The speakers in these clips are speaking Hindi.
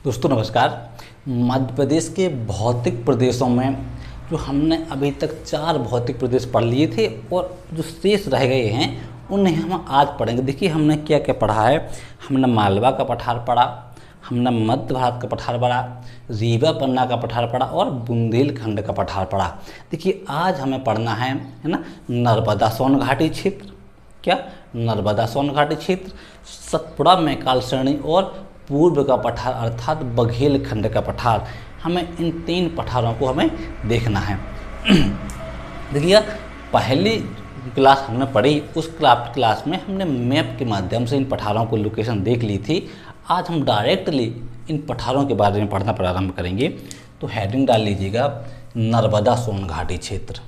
दोस्तों नमस्कार। मध्य प्रदेश के भौतिक प्रदेशों में जो हमने अभी तक 4 भौतिक प्रदेश पढ़ लिए थे और जो शेष रह गए हैं उन्हें हम आज पढ़ेंगे। देखिए हमने क्या क्या पढ़ा है। हमने मालवा का पठार पढ़ा, हमने मध्य भारत का पठार पढ़ा, रीवा पन्ना का पठार पढ़ा और बुंदेलखंड का पठार पढ़ा। देखिए आज हमें पढ़ना है ना, नर्मदा सोन घाटी क्षेत्र, क्या नर्मदा सोन घाटी क्षेत्र, सतपुड़ा मैकाल श्रेणी और पूर्व का पठार अर्थात बघेलखंड का पठार। हमें इन 3 पठारों को हमें देखना है। देखिए पहली क्लास हमने पढ़ी, उस क्लास में हमने मैप के माध्यम से इन पठारों को लोकेशन देख ली थी। आज हम डायरेक्टली इन पठारों के बारे में पढ़ना प्रारंभ करेंगे। तो हेडिंग डाल लीजिएगा नर्मदा सोन घाटी क्षेत्र।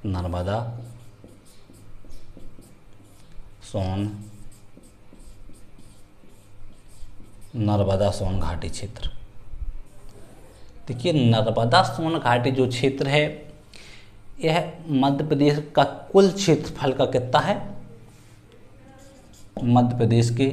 नर्मदा सोन घाटी क्षेत्र। देखिए नर्मदा सोन घाटी जो क्षेत्र है यह मध्य प्रदेश का कुल क्षेत्रफल का कितना है, मध्य प्रदेश के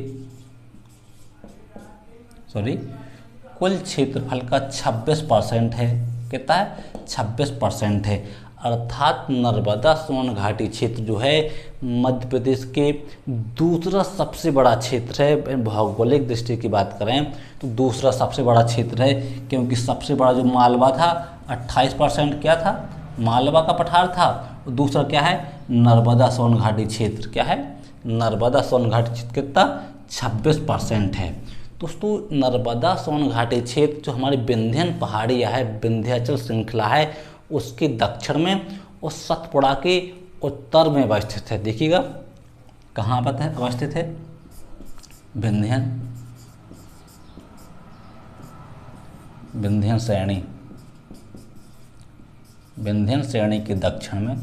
कुल क्षेत्रफल का 26% है। कितना है? 26% है। अर्थात नर्मदा सोन घाटी क्षेत्र जो है मध्य प्रदेश के दूसरा सबसे बड़ा क्षेत्र है। भौगोलिक दृष्टि की बात करें तो दूसरा सबसे बड़ा क्षेत्र है, क्योंकि सबसे बड़ा जो मालवा था 28% क्या था, मालवा का पठार था। और दूसरा क्या है, नर्मदा सोन घाटी क्षेत्र। क्या है? नर्मदा सोन घाटी क्षेत्र कितना? 26% है। दोस्तों नर्मदा सोन घाटी क्षेत्र जो हमारी विंध्यन पहाड़ियाँ है, विंध्याचल श्रृंखला है, उसके दक्षिण में और सतपुड़ा के उत्तर में अवस्थित है। देखिएगा कहाँ पर है अवस्थित है, विंध्यन श्रेणी के दक्षिण में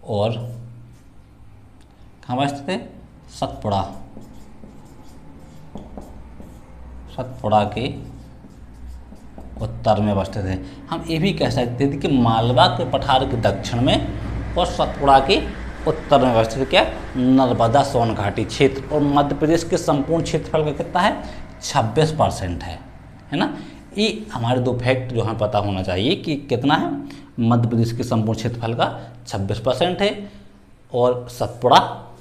और कहाँ अवस्थित है, सतपुड़ा के उत्तर में अवस्थित है। हम ये भी कह सकते थे कि मालवा के पठार के दक्षिण में और सतपुड़ा के उत्तर में अवस्थित है क्या, नर्मदा सोन घाटी क्षेत्र। और मध्य प्रदेश के संपूर्ण क्षेत्रफल का कितना है, 26% है ना। ये हमारे 2 फैक्ट जो हमें पता होना चाहिए कि कितना है, मध्य प्रदेश के संपूर्ण क्षेत्रफल का 26% है और सतपुड़ा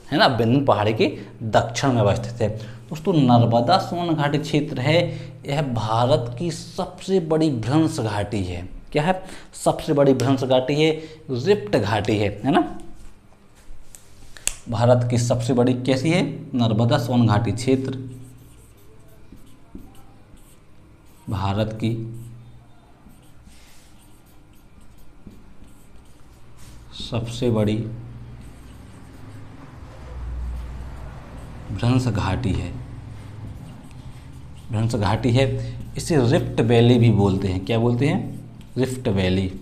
है ना विंध्य पहाड़ी के दक्षिण में अवस्थित है। दोस्तों नर्मदा सोन घाटी क्षेत्र है, यह भारत की सबसे बड़ी भ्रंश घाटी है। क्या है? सबसे बड़ी भ्रंश घाटी है, रिफ्ट घाटी है ना। भारत की सबसे बड़ी कैसी है, नर्मदा सोन घाटी क्षेत्र भारत की सबसे बड़ी भ्रंश घाटी है। इसे रिफ्ट वैली भी बोलते हैं। क्या बोलते हैं? Rift valley.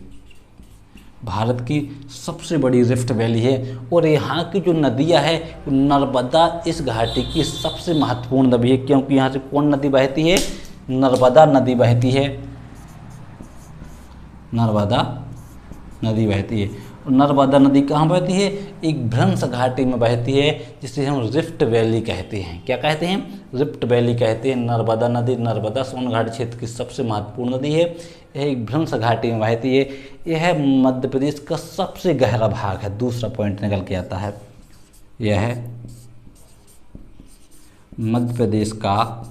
भारत की सबसे बड़ी रिफ्ट वैली है और यहाँ की जो नदियाँ है नर्मदा इस घाटी की सबसे महत्वपूर्ण नदी है, क्योंकि यहाँ से कौन नदी बहती है, नर्मदा नदी बहती है। नर्मदा नदी बहती है और नर्मदा नदी कहाँ बहती है, एक भ्रंश घाटी में बहती है जिसे हम रिफ्ट वैली कहते हैं। क्या कहते हैं? रिफ्ट वैली कहते हैं। नर्मदा नदी नर्मदा सोन घाटी क्षेत्र की सबसे महत्वपूर्ण नदी है। यह एक भ्रंश घाटी में बहती है। यह मध्य प्रदेश का सबसे गहरा भाग है। दूसरा पॉइंट निकल के आता है, यह है मध्य प्रदेश का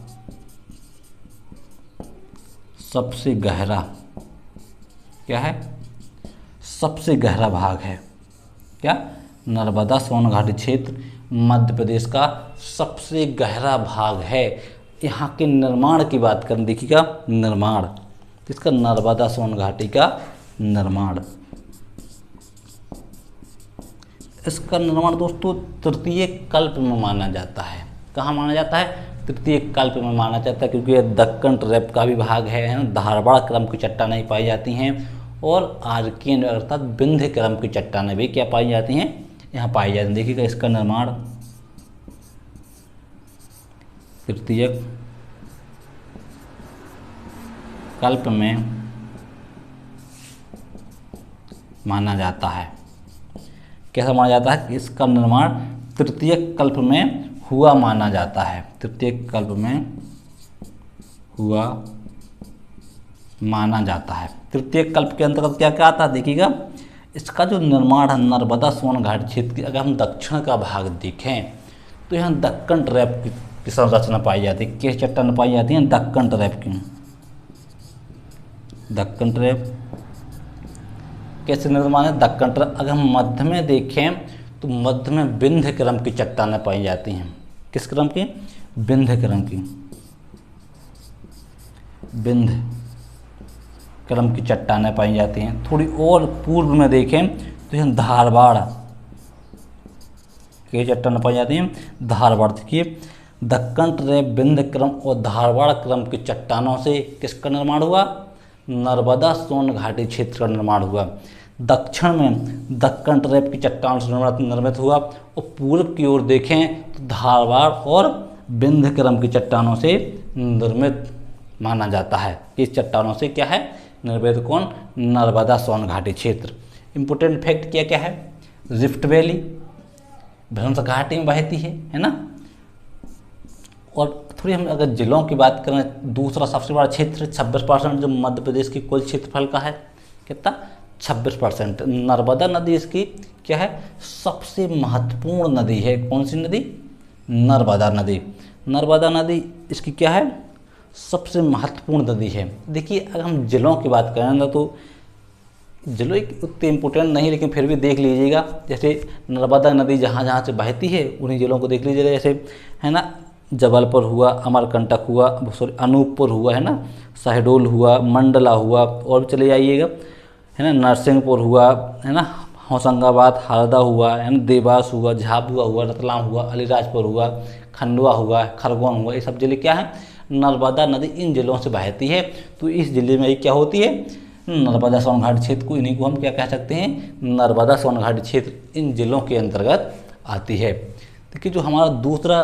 सबसे गहरा, क्या है, सबसे गहरा भाग है। क्या? नर्मदा सोन घाटी क्षेत्र मध्य प्रदेश का सबसे गहरा भाग है। यहाँ के निर्माण की बात करें, देखिएगा निर्माण, इसका नर्मदा सोन घाटी का निर्माण, इसका निर्माण दोस्तों तृतीय कल्प में माना जाता है। कहाँ माना जाता है? तृतीय कल्प में माना जाता है, क्योंकि यह दक्कन ट्रैप का भी भाग है ना। धारवाड़ क्रम की चट्टानें पाई जाती हैं और आर्कियन अर्थात विंध्य क्रम की चट्टानें भी क्या पाई जाती हैं, यहाँ पाई जाती हैं। देखिएगा इसका निर्माण तृतीय कल्प में माना जाता है। कैसा माना जाता है कि इसका निर्माण तृतीय कल्प में हुआ माना जाता है। तृतीय कल्प में हुआ माना जाता है। तृतीय कल्प के अंतर्गत क्या क्या आता है देखिएगा, इसका जो निर्माण है नर्मदा सोन घाटी क्षेत्र की, अगर हम दक्षिण का भाग देखें तो यहाँ दक्कन ट्रैप की संरचना पाई जाती है। किस चट्टान पाई जाती है? दक्कन ट्रैप की। दक्कन ट्रैप कैसे निर्माण है? दक्कन ट्रैप अगर हम मध्य में देखें तो मध्य में विंध्य क्रम की चट्टानें पाई जाती हैं। किस क्रम की? विंध्य क्रम की। विंध्य क्रम की चट्टानें पाई जाती हैं। थोड़ी और पूर्व में देखें तो यहाँ धारवाड़ की चट्टानें पाई जाती हैं। धारवाड़ देखिए, दक्कन ट्रैप, विंध्य क्रम और धारवाड़ क्रम की चट्टानों से किसका निर्माण हुआ? नर्मदा सोन घाटी क्षेत्र का निर्माण हुआ। दक्षिण में दक्कन ट्रैप की चट्टानों से निर्मित हुआ और पूर्व की ओर देखें तो धारवाड़ और विंध्य क्रम की चट्टानों से निर्मित माना जाता है। इस चट्टानों से क्या है? निर्मित कौन? नर्मदा सोन घाटी क्षेत्र। इंपोर्टेंट फैक्ट क्या क्या है? रिफ्ट वैली भ्रंश घाटी में बहती है ना। और थोड़ी हम अगर जिलों की बात करें, दूसरा सबसे बड़ा क्षेत्र 26% जो मध्य प्रदेश की कुल क्षेत्रफल का है। कितना? 26%। नर्मदा नदी इसकी क्या है? सबसे महत्वपूर्ण नदी है। कौन सी नदी? नर्मदा नदी। नर्मदा नदी इसकी क्या है? सबसे महत्वपूर्ण नदी है। देखिए अगर हम जिलों की बात करें ना तो जिलों उतने इम्पोर्टेंट नहीं, लेकिन फिर भी देख लीजिएगा। जैसे नर्मदा नदी जहाँ जहाँ से बहती है उन्हीं जिलों को देख लीजिएगा। जैसे है ना, जबलपुर हुआ, अमरकंटक हुआ, सॉरी अनूपपुर हुआ, है ना, शहडोल हुआ, मंडला हुआ, और भी चले जाइएगा, है ना, नरसिंहपुर हुआ, है ना, होशंगाबाद, हरदा हुआ, है ना, देवास हुआ, झाबुआ हुआ, रतलाम हुआ, अलीराजपुर हुआ, खंडवा हुआ, खरगोन हुआ। ये सब जिले क्या हैं? नर्मदा नदी इन जिलों से बहती है। तो इस जिले में ये क्या होती है? नर्मदा सोन घाटी क्षेत्र को, इन्हीं को हम क्या कह सकते हैं? नर्मदा सोन घाटी क्षेत्र इन जिलों के अंतर्गत आती है। देखिए जो हमारा दूसरा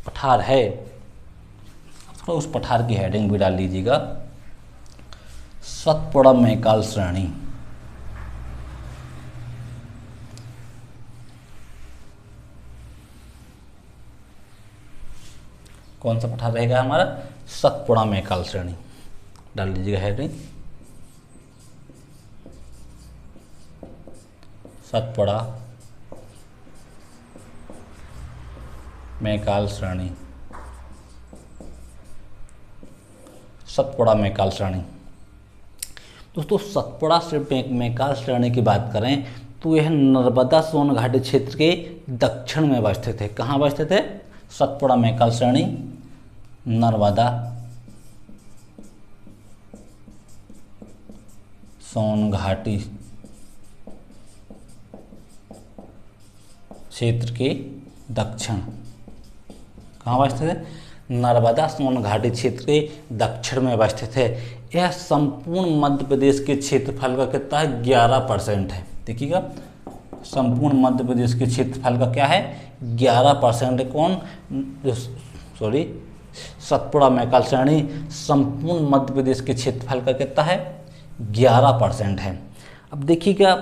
पठार है, थोड़ा उस पठार की हेडिंग भी डाल लीजिएगा, सतपुड़ा मैकाल श्रेणी। कौन सा पठार रहेगा हमारा? सतपुड़ा मैकाल श्रेणी। डाल लीजिएगा हेडिंग, सतपुड़ा मैकाल श्रेणी। सतपुड़ा मैकाल श्रेणी दोस्तों, सतपुड़ा से मैकाल श्रेणी की बात करें तो यह नर्मदा सोन घाटी क्षेत्र के दक्षिण में अवस्थित है। कहाँ अवस्थित है? सतपुड़ा मैकाल श्रेणी नर्मदा सोन घाटी क्षेत्र के दक्षिण। कहाँ अवस्थित है? नर्मदा सोन घाटी क्षेत्र के दक्षिण में अवस्थित है। यह संपूर्ण मध्य प्रदेश के क्षेत्रफल का कितना है? 11% है। देखिएगा, संपूर्ण मध्य प्रदेश के क्षेत्रफल का क्या है? 11% है। कौन? सॉरी, सतपुड़ा मैकाल श्रेणी संपूर्ण मध्य प्रदेश के क्षेत्रफल का कितना है? 11% है। अब देखिएगा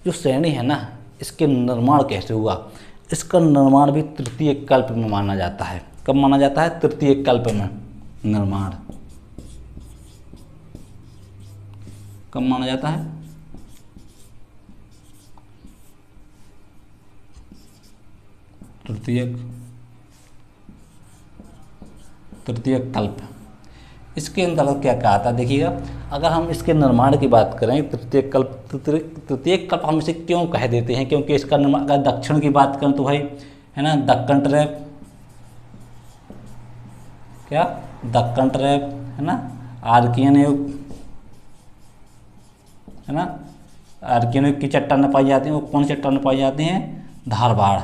जो श्रेणी है ना, इसके निर्माण कैसे हुआ? इसका निर्माण भी तृतीय कल्प में माना जाता है। कब माना जाता है? तृतीय कल्प में निर्माण कब माना जाता है? तृतीय कल्प। इसके अंतर्गत क्या कहा था देखिएगा, अगर हम इसके निर्माण की बात करें, तृतीय कल्प हम इसे क्यों कह देते हैं? क्योंकि इसका निर्माण, अगर दक्षिण की बात करें तो भाई है ना, दक्कन ट्रैप, क्या दक्कन ट्रैप है ना, आर्कियन युग है ना, आर्कियन युग की चट्टानें पाई जाती हैं। वो कौन चट्टानें पाई जाती हैं? धारवाड़।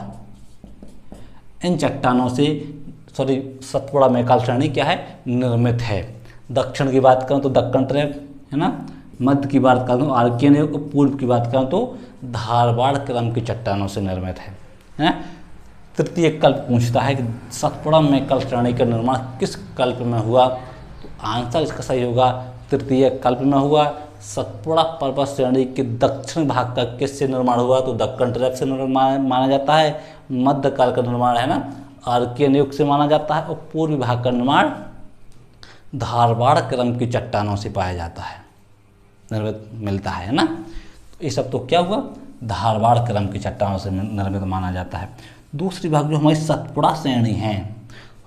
इन चट्टानों से सतपुड़ा मैकाल श्रेणी क्या है? निर्मित है। दक्षिण की बात करें तो दक्कन ट्रैप है ना, मध्य की बात करें तो आर्कियन युग, पूर्व की बात करें तो धारवाड़ क्रम की चट्टानों से निर्मित है। तृतीय कल्प पूछता है कि सतपुड़ा मैकाल श्रेणी का निर्माण किस कल्प में हुआ? तो आंसर इसका सही होगा, तृतीय कल्प में हुआ। सतपुड़ा पर्वत श्रेणी के दक्षिण भाग का किससे निर्माण हुआ? तो दक्कन ट्रैप से निर्माण माना जाता है। मध्यकाल का निर्माण है ना आर्कियन युग से माना जाता है, और पूर्वी भाग का निर्माण धारवाड़ क्रम की चट्टानों से पाया जाता है, निर्मित मिलता है ना। तो ये सब तो क्या हुआ, धारवाड़ क्रम की चट्टानों से निर्मित माना जाता है। दूसरी भाग जो हमारी सतपुड़ा श्रेणी है,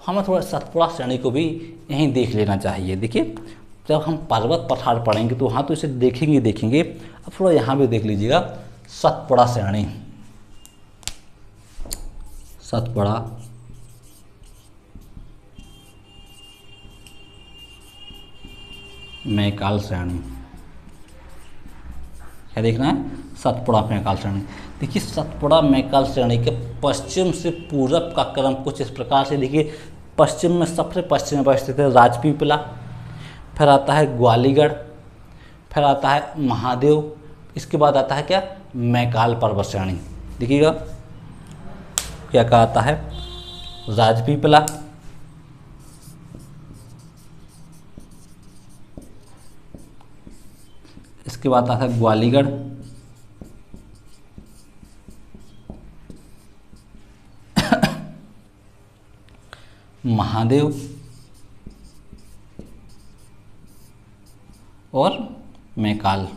हमें थोड़ा सतपुड़ा श्रेणी को भी यहीं देख लेना चाहिए। देखिए जब हम पर्वत पठार पढ़ेंगे तो वहाँ तो इसे देखेंगे। अब थोड़ा यहाँ भी देख लीजिएगा, सतपुड़ा श्रेणी, सतपुड़ा मैकाल श्रेणी, क्या देखना है, सतपुड़ा मैकाल श्रेणी। देखिए सतपुड़ा मैकाल श्रेणी के पश्चिम से पूरब का क्रम कुछ इस प्रकार से, देखिए पश्चिम में सबसे पश्चिम में स्थित है राजपीपला, फिर आता है ग्वालीगढ़, फिर आता है महादेव, इसके बाद आता है क्या, मैकाल पर्वत श्रेणी। देखिएगा क्या कहा आता है, राजपीपला, इसके बाद आता है ग्वालीगढ़, महादेव और मैकाल,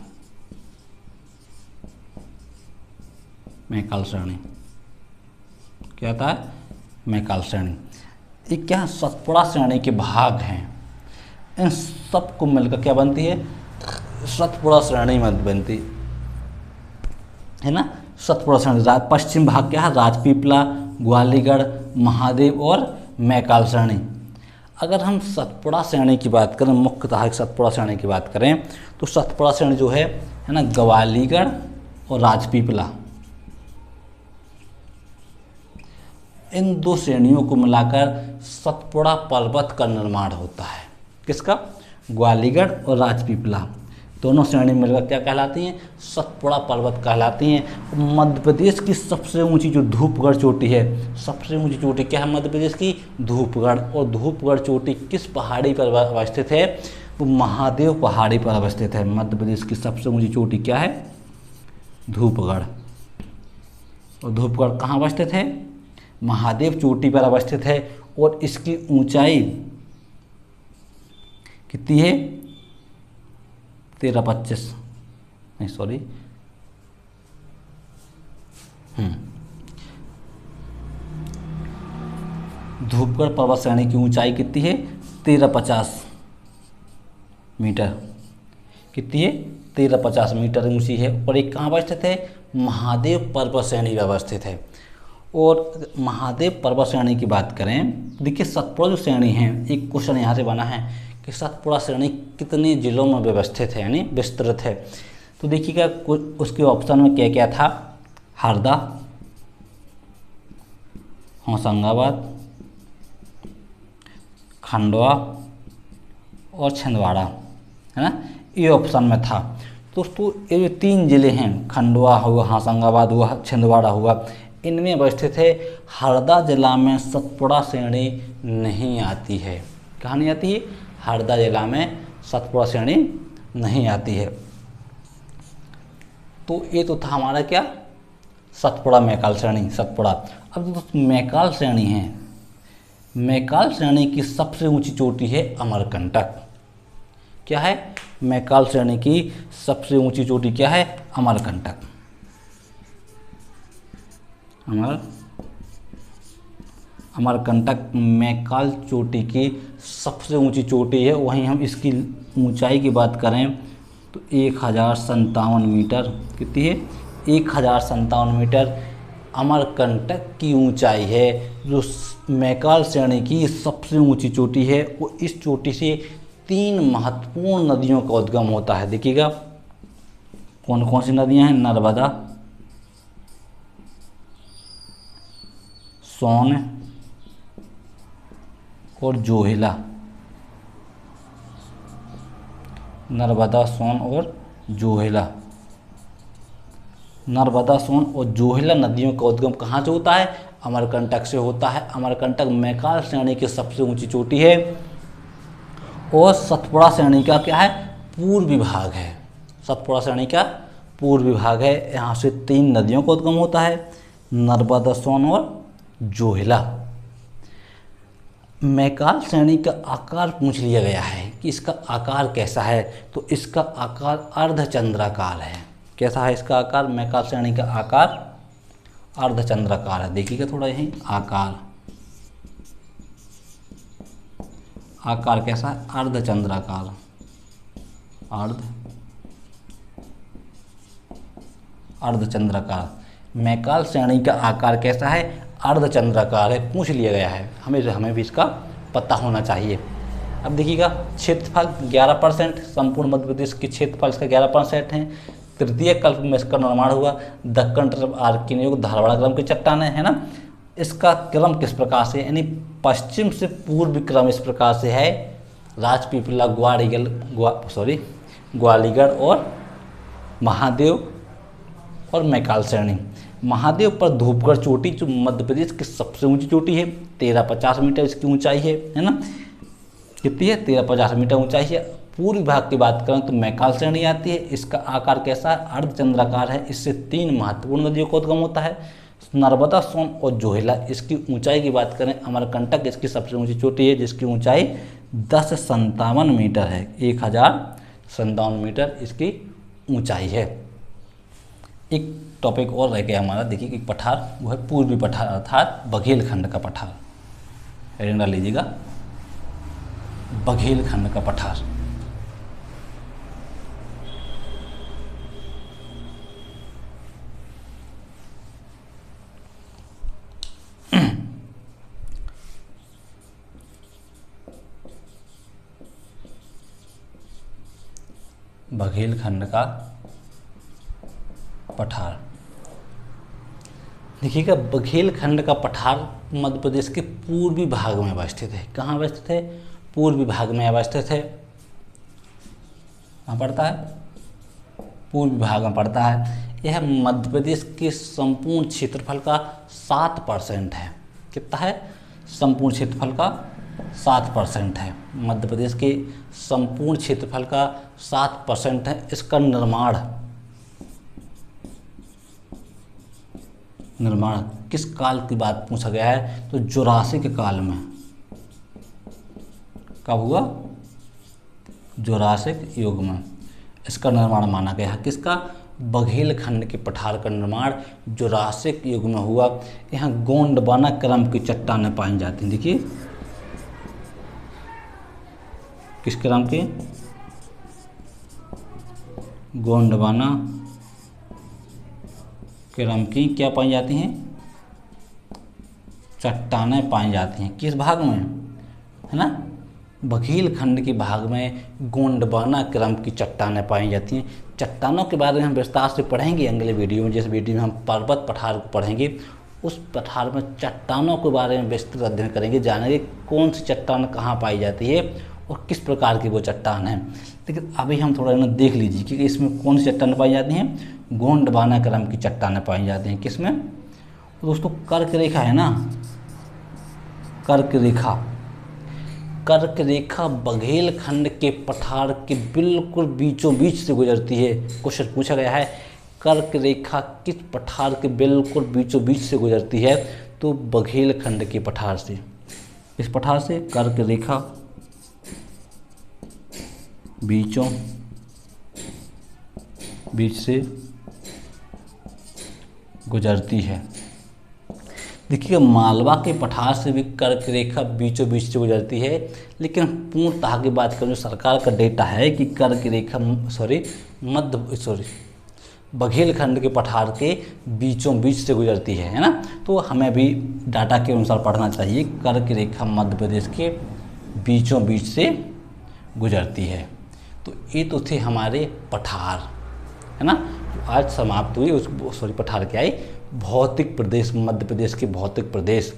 मैकाल श्रेणी, क्या आता है, मैकाल श्रेणी। ये क्या सतपुड़ा श्रेणी के भाग हैं, इन सब को मिलकर क्या बनती है, सतपुड़ा श्रेणी में बनती है ना। सतपुड़ा श्रेणी पश्चिम भाग क्या है, राजपीपला, ग्वालीगढ़, महादेव और मैकाल श्रेणी। अगर हम सतपुड़ा श्रेणी की बात करें, मुख्यतः सतपुड़ा श्रेणी की बात करें, तो सतपुड़ा श्रेणी जो है ना ग्वालीगढ़ और राजपीपला, इन दो श्रेणियों को मिलाकर सतपुड़ा पर्वत का निर्माण होता है। किसका, ग्वालीगढ़ और राजपीपला, दोनों श्रेणी मिलकर क्या कहलाती हैं, सतपुड़ा पर्वत कहलाती हैं। मध्य प्रदेश की सबसे ऊंची जो धूपगढ़ चोटी है, सबसे ऊंची चोटी क्या है मध्य प्रदेश की, धूपगढ़। और धूपगढ़ चोटी किस पहाड़ी पर अवस्थित है, वो महादेव पहाड़ी पर अवस्थित है। मध्य प्रदेश की सबसे ऊंची चोटी क्या है, धूपगढ़। और धूपगढ़ कहाँ अवस्थित है, महादेव चोटी पर अवस्थित है। और इसकी ऊंचाई कितनी है, 1325 नहीं सॉरी धूपगढ़ पर्वत श्रेणी की ऊंचाई कितनी है, 1350 मीटर। कितनी है, 1350 मीटर ऊंची है। और एक कहाँ अवस्थित है, महादेव पर्वत श्रेणी में अवस्थित है। और महादेव पर्वत श्रेणी की बात करें, देखिए सतपुड़ा जो श्रेणी है, एक क्वेश्चन यहाँ से बना है कि सतपुड़ा श्रेणी कितने जिलों में व्यवस्थित है, यानी विस्तृत है। तो देखिएगा उसके ऑप्शन में क्या क्या था, हरदा, होशंगाबाद, खंडवा और छिंदवाड़ा, है ना, ये ऑप्शन में था। दोस्तों ये 3 जिले हैं, खंडवा हुआ, होशंगाबाद हुआ, छिंदवाड़ा हुआ, इनमें अवस्थित है। हरदा जिला में सतपुड़ा श्रेणी नहीं आती है। कहाँ नहीं आती है, हरदा जिला में सतपुड़ा श्रेणी नहीं आती है। तो ये तो था हमारा क्या, सतपुड़ा मैकाल श्रेणी, सतपुड़ा। अब दोस्तों मैकाल श्रेणी है, मैकाल श्रेणी की सबसे ऊंची चोटी है अमरकंटक। क्या है, मैकाल श्रेणी की सबसे ऊंची चोटी क्या है, अमरकंटक। अमरकंटक मैकाल चोटी की सबसे ऊंची चोटी है। वहीं हम इसकी ऊंचाई की बात करें तो 1057 मीटर, कितनी है, 1057 मीटर अमरकंटक की ऊंचाई है। जो मैकाल श्रेणी की सबसे ऊंची चोटी है, वो इस चोटी से 3 महत्वपूर्ण नदियों का उद्गम होता है। देखिएगा कौन कौन सी नदियां हैं, नर्मदा, सोन और जोहिला। नर्मदा, सोन और जोहिला। नर्मदा, सोन और जोहिला नदियों का उद्गम कहाँ से होता है, अमरकंटक से होता है। अमरकंटक मैकाल श्रेणी की सबसे ऊंची चोटी है और सतपुड़ा श्रेणी का क्या है, पूर्वी भाग है। सतपुड़ा श्रेणी का पूर्वी भाग है। यहाँ से 3 नदियों का उद्गम होता है, नर्मदा सोन और जोहिला। मैकाल श्रेणी का आकार पूछ लिया गया है कि इसका आकार कैसा है, तो इसका आकार अर्धचंद्राकार है। कैसा है इसका आकार? मैकाल श्रेणी का आकार अर्धचंद्राकार है। देखिएगा थोड़ा यही आकार कैसा है? अर्धचंद्राकार, अर्धचंद्राकार। मैकाल श्रेणी का आकार कैसा है? अर्धचंद्राकार है। पूछ लिया गया है, हमें भी इसका पता होना चाहिए। अब देखिएगा क्षेत्रफल 11%, संपूर्ण मध्य प्रदेश के क्षेत्रफल इसका 11% है। तृतीय कल्प में इसका निर्माण हुआ। दक्कन तरफ आर्किनयुग धारवाड़ क्रम की चट्टानें है ना। इसका क्रम किस प्रकार से, यानी पश्चिम से पूर्व क्रम इस प्रकार से है। राजपीपला, ग्वालियर और महादेव और मैकाल श्रेणी। महादेव पर धूपगढ़ चोटी जो मध्य प्रदेश की सबसे ऊंची चोटी है, 1350 मीटर इसकी ऊंचाई है ना। कितनी है? 1350 मीटर ऊंचाई है। पूर्व भाग की बात करें तो मैकाल श्रेणी आती है। इसका आकार कैसा है? अर्धचंद्राकार है। इससे 3 महत्वपूर्ण नदियों का उद्गम होता है, नर्मदा, सोन और जोहिला। इसकी ऊंचाई की बात करें, अमरकंटक इसकी सबसे ऊंची चोटी है जिसकी ऊंचाई 1057 मीटर है। 1057 मीटर इसकी ऊंचाई है। एक टॉपिक और रह गया हमारा, देखिए एक पठार, वो है पूर्वी पठार अर्थात बघेलखंड का पठार। हेडिंग डाल लीजिएगा, बघेलखंड का पठार। बघेलखंड का पठार। देखिएगा बघेलखंड का पठार मध्य प्रदेश के पूर्वी भाग में अवस्थित है। कहाँ अवस्थित है? पूर्वी भाग में अवस्थित है। कहाँ पड़ता है? पूर्वी भाग में पड़ता है। यह मध्य प्रदेश के संपूर्ण क्षेत्रफल का 7% है। कितना है? संपूर्ण क्षेत्रफल का 7% है। मध्य प्रदेश के संपूर्ण क्षेत्रफल का 7% है। इसका निर्माण किस काल की बात पूछा गया है? तो जुरासिक काल में। कब हुआ? जुरासिक युग में इसका निर्माण माना गया है। किसका? बघेलखंड के पठार का निर्माण जुरासिक युग में हुआ। यहाँ गोंडवाना क्रम की चट्टानें पाई जाती हैं। देखिए किस क्रम की? गोंडवाना क्रम की क्या पाई जाती हैं? चट्टानें पाई जाती हैं। किस भाग में? है ना, बघेलखंड के भाग में गोंडवाना क्रम की चट्टानें पाई जाती हैं। चट्टानों के बारे में हम विस्तार से पढ़ेंगे अगले वीडियो में। जिस वीडियो में हम पर्वत पठार को पढ़ेंगे, उस पठार में चट्टानों के बारे में विस्तृत अध्ययन करेंगे, जानेंगे कौन सी चट्टान कहाँ पाई जाती है और किस प्रकार की वो चट्टान है। लेकिन अभी हम थोड़ा ना देख लीजिए कि इसमें कौन सी चट्टानें पाई जाती हैं। गोंडवाना क्रम की चट्टानें पाई जाती हैं। किसमें? तो दोस्तों कर्क रेखा है ना, कर्क रेखा बघेलखंड के पठार के बिल्कुल बीचों बीच से गुजरती है। क्वेश्चन पूछा गया है कर्क रेखा किस पठार के बिल्कुल बीचों बीच से गुजरती है? तो बघेलखंड के पठार से। इस पठार से कर्क रेखा बीचों बीच से गुजरती है। देखिए मालवा के पठार से भी कर्क रेखा बीचों बीच से गुजरती है, लेकिन पूर्णतः की बात करें जो सरकार का डेटा है कि कर्क रेखा बघेलखंड के पठार के बीचों बीच से गुजरती है ना। तो हमें भी डाटा के अनुसार पढ़ना चाहिए। कर्क रेखा मध्य प्रदेश के बीचों बीच से गुजरती है। तो ये तो थे हमारे पठार, है ना। आज समाप्त हुई पठार क्या आई? भौतिक प्रदेश, मध्य प्रदेश के भौतिक प्रदेश।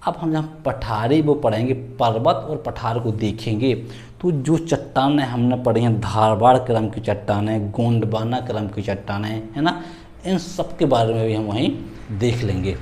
अब हम जहाँ पठारी वो पढ़ेंगे, पर्वत और पठार को देखेंगे, तो जो चट्टानें हमने पढ़ी हैं, धारवाड़ क्रम की चट्टानें, गोंडवाना क्रम की चट्टानें, है ना, इन सब के बारे में भी हम वहीं देख लेंगे।